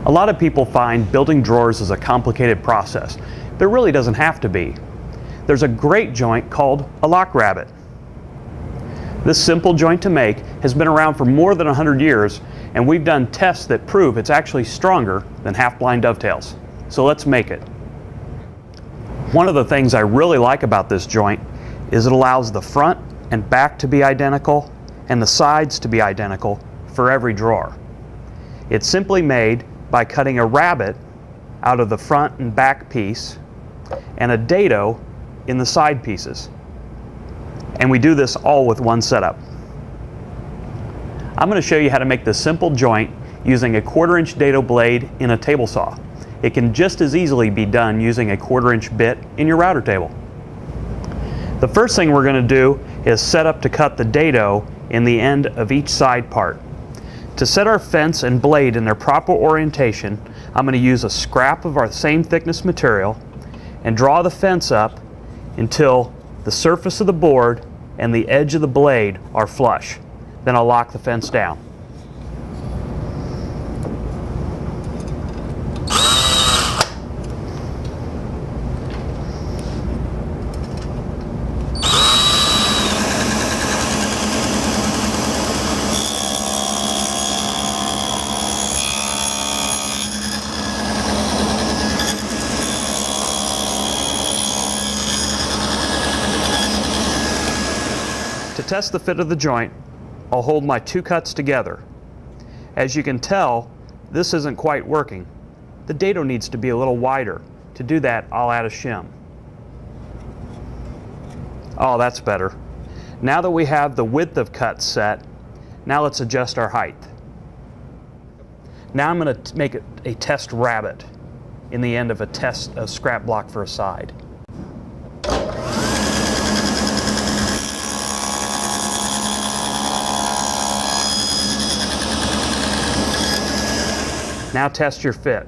A lot of people find building drawers is a complicated process, but it really doesn't have to be. There's a great joint called a lock rabbet. This simple joint to make has been around for more than 100 years, and we've done tests that prove it's actually stronger than half-blind dovetails. So let's make it. One of the things I really like about this joint is it allows the front and back to be identical and the sides to be identical for every drawer. It's simply made by cutting a rabbet out of the front and back piece and a dado in the side pieces. And we do this all with one setup. I'm going to show you how to make this simple joint using a 1/4-inch dado blade in a table saw. It can just as easily be done using a 1/4-inch bit in your router table. The first thing we're going to do is set up to cut the dado in the end of each side part. To set our fence and blade in their proper orientation, I'm going to use a scrap of our same thickness material and draw the fence up until the surface of the board and the edge of the blade are flush. Then I'll lock the fence down. To test the fit of the joint, I'll hold my two cuts together. As you can tell, this isn't quite working. The dado needs to be a little wider. To do that, I'll add a shim. Oh, that's better. Now that we have the width of cut set, now let's adjust our height. Now I'm going to make a test rabbet in the end of a scrap block for a side. Now test your fit.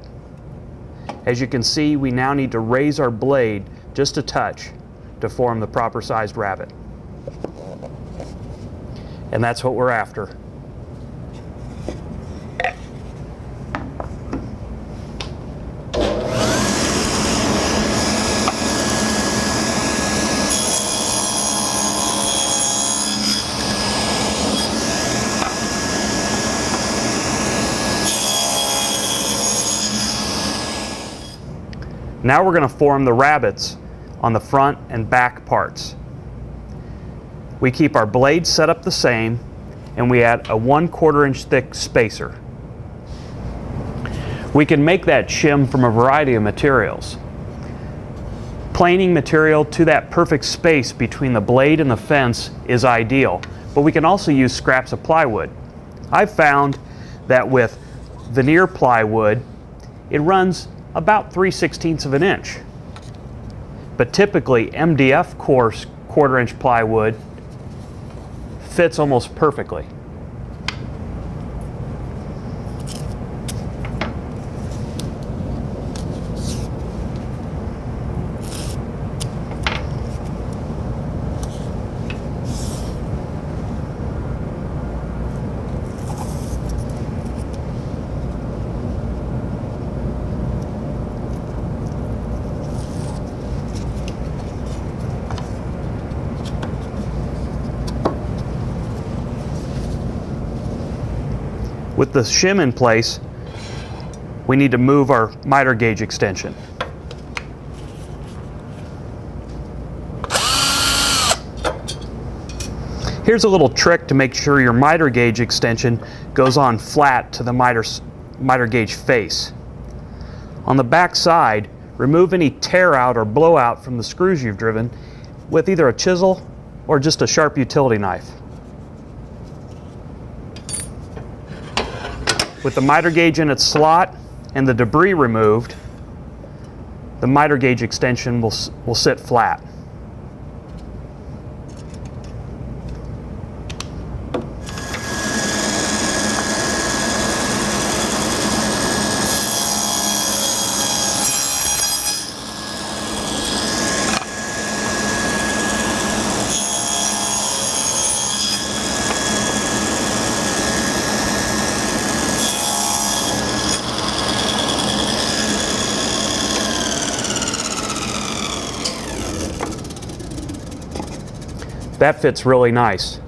As you can see, we now need to raise our blade just a touch to form the proper sized rabbet. And that's what we're after. Now we're going to form the rabbets on the front and back parts. We keep our blades set up the same and we add a 1/4-inch thick spacer. We can make that shim from a variety of materials. Planing material to that perfect space between the blade and the fence is ideal, but we can also use scraps of plywood. I've found that with veneer plywood, it runs about 3/16 of an inch. But typically MDF coarse 1/4-inch plywood fits almost perfectly. With the shim in place, we need to move our miter gauge extension. Here's a little trick to make sure your miter gauge extension goes on flat to the miter gauge face. On the back side, remove any tear out or blowout from the screws you've driven with either a chisel or just a sharp utility knife. With the miter gauge in its slot and the debris removed, the miter gauge extension will sit flat. That fits really nice.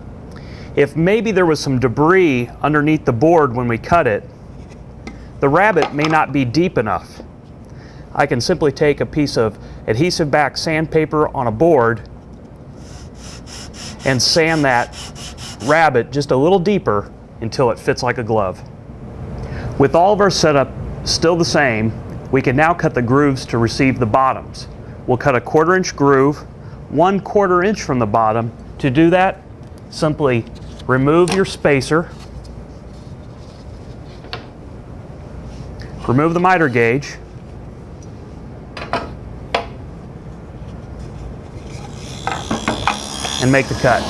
If maybe there was some debris underneath the board when we cut it, the rabbet may not be deep enough. I can simply take a piece of adhesive back sandpaper on a board and sand that rabbet just a little deeper until it fits like a glove. With all of our setup still the same, we can now cut the grooves to receive the bottoms. We'll cut a 1/4 inch groove 1/4 inch from the bottom. To do that, simply remove your spacer, remove the miter gauge, and make the cut.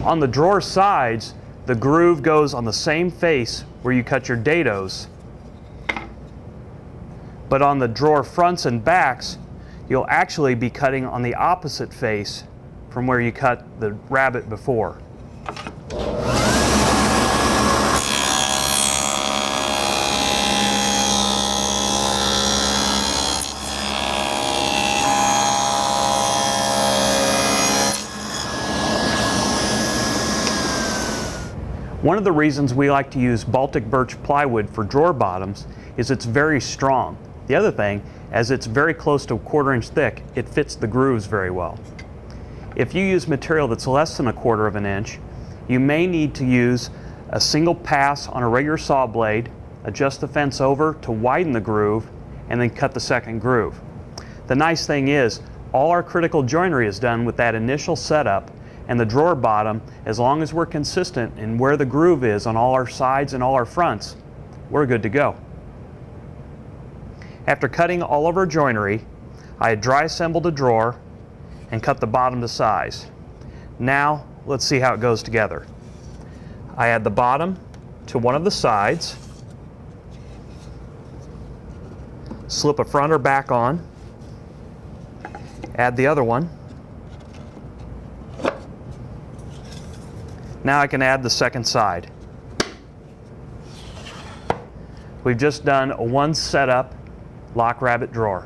On the drawer sides, the groove goes on the same face where you cut your dados. But on the drawer fronts and backs, you'll actually be cutting on the opposite face from where you cut the rabbet before. One of the reasons we like to use Baltic birch plywood for drawer bottoms is it's very strong. The other thing, as it's very close to 1/4 inch thick, it fits the grooves very well. If you use material that's less than 1/4 of an inch, you may need to use a single pass on a regular saw blade, adjust the fence over to widen the groove, and then cut the second groove. The nice thing is, all our critical joinery is done with that initial setup, and the drawer bottom, as long as we're consistent in where the groove is on all our sides and all our fronts, we're good to go. After cutting all of our joinery, I had dry assembled a drawer and cut the bottom to size. Now let's see how it goes together. I add the bottom to one of the sides, slip a front or back on, add the other one. Now I can add the second side. We've just done a one setup lock rabbet drawer.